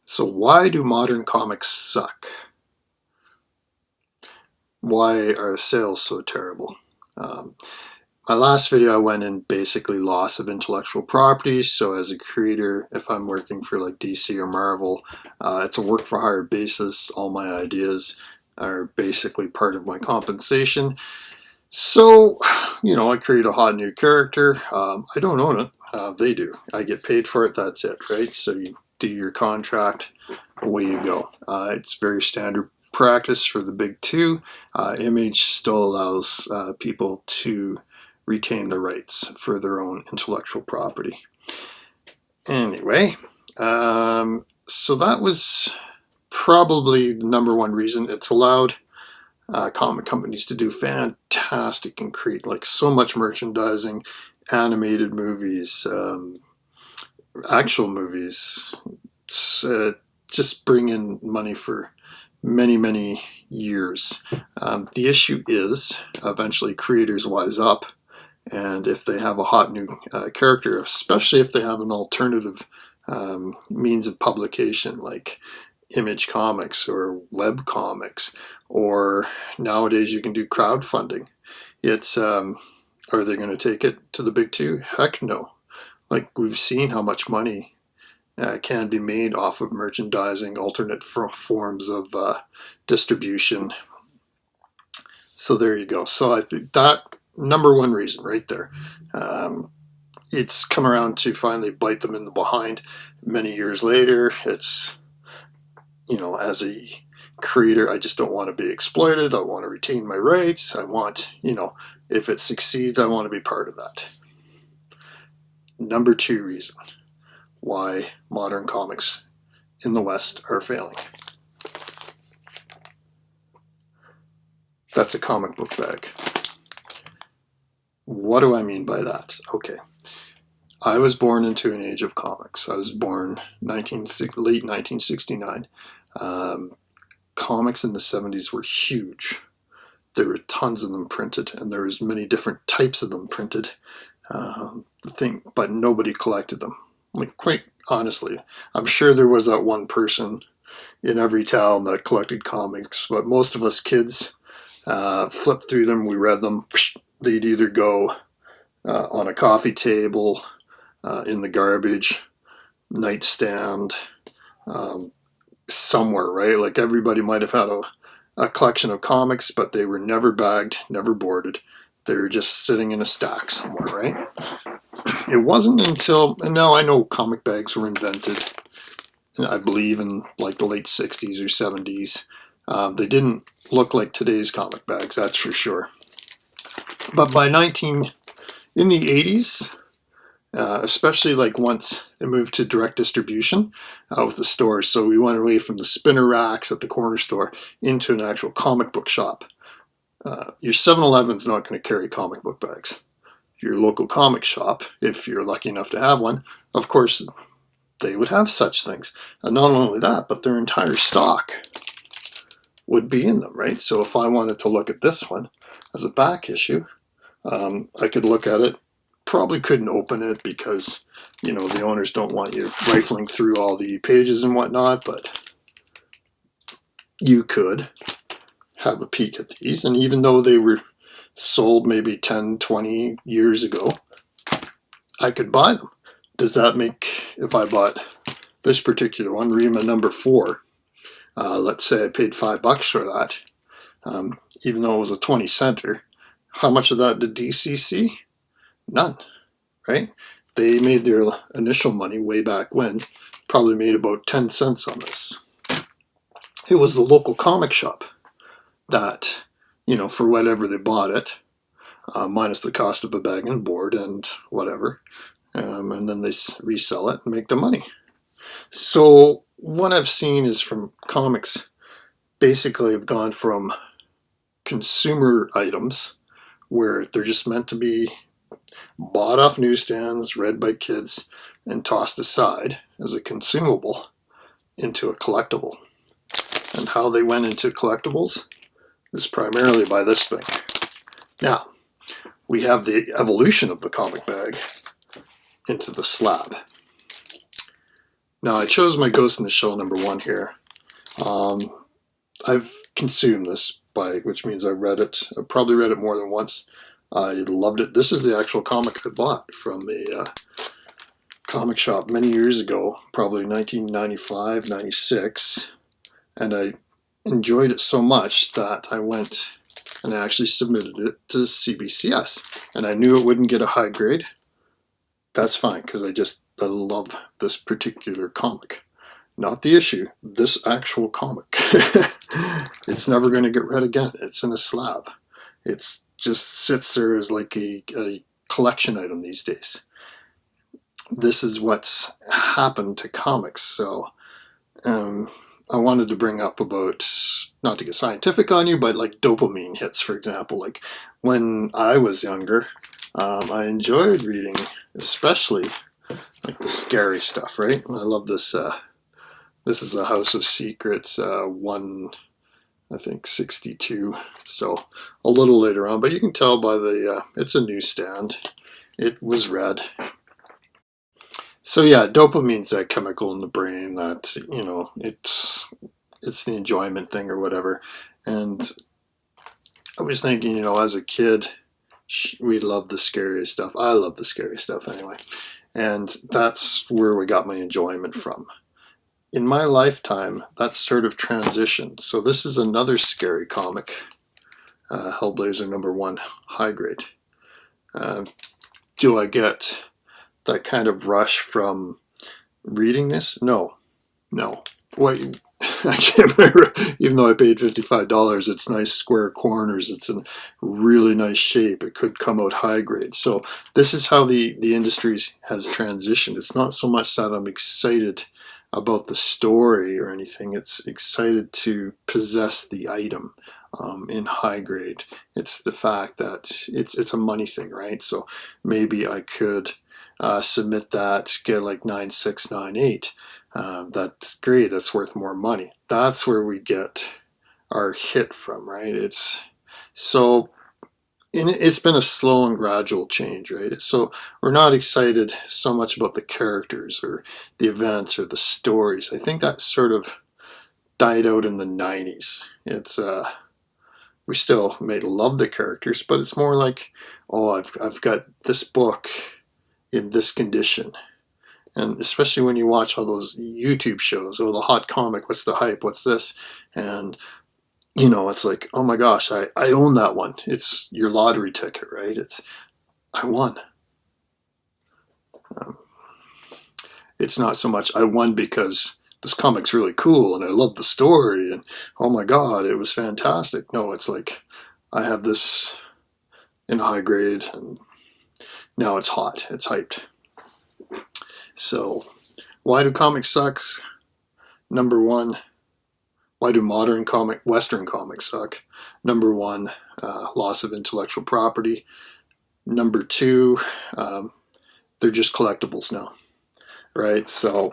So why do modern comics suck? Why are sales so terrible? Um, my last video I went in basically loss of intellectual property. So as a creator, if I'm working for like DC or Marvel, it's a work for hire basis. All my ideas are basically part of my compensation. So, I create a hot new character. I don't own it. They do. I get paid for it. That's it, right? So you do your contract, away you go. It's very standard practice for the big two. Image still allows people to retain the rights for their own intellectual property. Anyway, so that was probably the number one reason. It's allowed comic companies to do fantastic and create like so much merchandising, animated movies, actual movies, just bring in money for many years. The issue is eventually creators wise up, and if they have a hot new character, especially if they have an alternative means of publication like Image Comics or web comics, or nowadays you can do crowdfunding. It's are they going to take it to the big two? Heck no. Like, we've seen how much money can be made off of merchandising, alternate forms of distribution. So there you go. So I think that number one reason right there. It's come around to finally bite them in the behind many years later. It's, as a creator, I just don't want to be exploited. I want to retain my rights. I want, if it succeeds, I want to be part of that. Number two reason why modern comics in the West are failing. That's a comic book bag. What do I mean by that? Okay. I was born into an age of comics. I was born late 1969. Comics in the 70s were huge. There were tons of them printed, and there was many different types of them printed. But nobody collected them. Like, quite honestly, I'm sure there was that one person in every town that collected comics, but most of us kids flipped through them. We read them. They'd either go on a coffee table, in the garbage, nightstand, somewhere, right? Like, everybody might have had a collection of comics, but they were never bagged, never boarded. They were just sitting in a stack somewhere, right? It wasn't until, and now I know comic bags were invented, I believe, in like the late 60s or 70s. They didn't look like today's comic bags, that's for sure. But in the 80s, especially like once it moved to direct distribution with the stores, so we went away from the spinner racks at the corner store into an actual comic book shop. Your 7-Eleven's not going to carry comic book bags. Your local comic shop, if you're lucky enough to have one, of course, they would have such things. And not only that, but their entire stock would be in them, right? So if I wanted to look at this one as a back issue, I could look at it. Probably couldn't open it because, the owners don't want you rifling through all the pages and whatnot, but you could have a peek at these. And even though they were sold maybe 10, 20 years ago, I could buy them. Does that make, if I bought this particular one, Rima number 4, let's say I paid $5 for that, even though it was a 20-center, how much of that did DC see? None, right? They made their initial money way back when, probably made about 10 cents on this. It was the local comic shop that, for whatever they bought it, minus the cost of a bag and board and whatever, and then they resell it and make the money. So what I've seen is from comics basically have gone from consumer items where they're just meant to be bought off newsstands, read by kids, and tossed aside as a consumable into a collectible. And how they went into collectibles is primarily by this thing. Now, we have the evolution of the comic bag into the slab. Now I chose my Ghost in the Shell #1 here. I've consumed this, which means I read it. I probably read it more than once. I loved it. This is the actual comic I bought from a comic shop many years ago, probably 1995, 96, and I enjoyed it so much that I went and I actually submitted it to CBCS, and I knew it wouldn't get a high grade. That's fine, because I love this particular comic. Not the issue, this actual comic. It's never going to get read again. It's in a slab. It's just sits there as like a collection item these days. This is what's happened to comics. So I wanted to bring up about, not to get scientific on you, but like dopamine hits, for example. Like when I was younger, I enjoyed reading, especially like the scary stuff, right? I love this. This is a House of Secrets, 62, so a little later on, but you can tell by the, it's a newsstand. It was red. So yeah, dopamine's that chemical in the brain that, you know, it's the enjoyment thing or whatever. And I was thinking, you know, as a kid, we loved the scary stuff. I love the scary stuff anyway. And that's where we got my enjoyment from. In my lifetime, that's sort of transitioned. So this is another scary comic, Hellblazer #1, high grade. Do I get that kind of rush from reading this? No. What? I can't remember. Even though I paid $55, it's nice square corners. It's in really nice shape. It could come out high grade. So this is how the industry has transitioned. It's not so much that I'm excited about the story or anything. It's excited to possess the item in high grade. It's the fact that it's a money thing, right? So maybe I could submit that, get like 9698. That's great. That's worth more money. That's where we get our hit from, right? It's been a slow and gradual change, right? So we're not excited so much about the characters or the events or the stories. I think that sort of died out in the 90s. It's we still may love the characters, but it's more like, oh, I've got this book in this condition. And especially when you watch all those YouTube shows, oh, the hot comic, what's the hype, what's this? And, you know, it's like, oh my gosh, I own that one. It's your lottery ticket, right? I won. It's not so much I won because this comic's really cool and I love the story and, oh my God, it was fantastic. No, it's like, I have this in high grade and now it's hot, it's hyped. So, why do comics suck? #1, why do Western comics suck? #1, loss of intellectual property. #2, they're just collectibles now, right? So,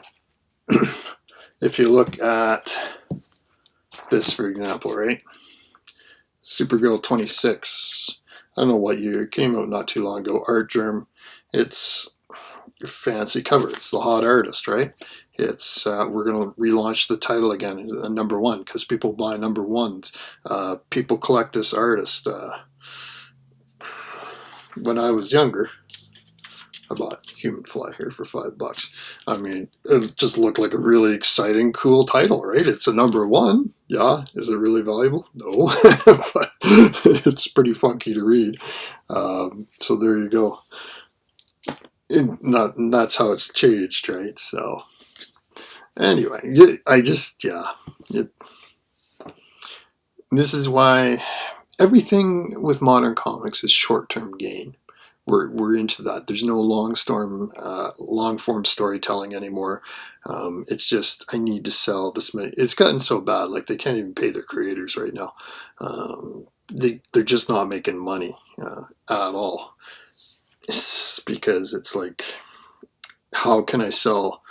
if you look at this, for example, right? Supergirl 26, I don't know what year, it came out not too long ago, Artgerm. It's fancy cover. It's the hot artist, right? It's we're going to relaunch the title again as a #1 because people buy #1s. People collect this artist. When I was younger, I bought Human Fly here for $5. I mean, it just looked like a really exciting, cool title, right? It's a #1. Yeah, is it really valuable? No, but it's pretty funky to read. So there you go. That's how it's changed, right? So anyway, this is why everything with modern comics is short-term gain. We're into that. There's no long-form storytelling anymore. It's just, I need to sell this many. It's gotten so bad, like they can't even pay their creators right now. They're just not making money at all. It's because it's like, how can I sell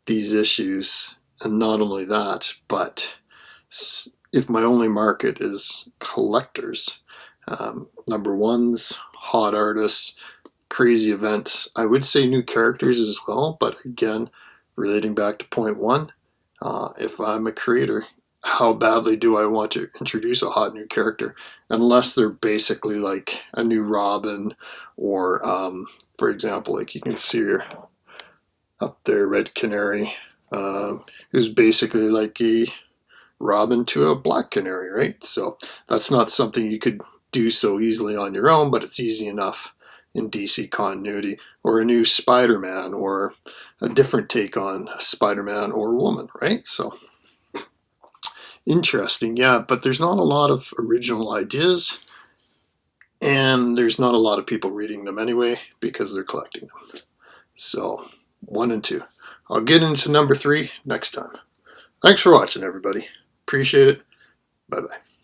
these issues? And not only that, but if my only market is collectors, #1s, hot artists, crazy events, I would say new characters as well, but again, relating back to point one, if I'm a creator, how badly do I want to introduce a hot new character? Unless they're basically like a new Robin, or for example, like you can see here up there, Red Canary, who's basically like a Robin to a Black Canary, right? So that's not something you could do so easily on your own, but it's easy enough in DC continuity. Or a new Spider-Man, or a different take on Spider-Man or woman, right? So interesting, yeah, but there's not a lot of original ideas, and there's not a lot of people reading them anyway because they're collecting them. So 1 and 2. I'll get into number 3 next time. Thanks for watching, everybody. Appreciate it. Bye-bye.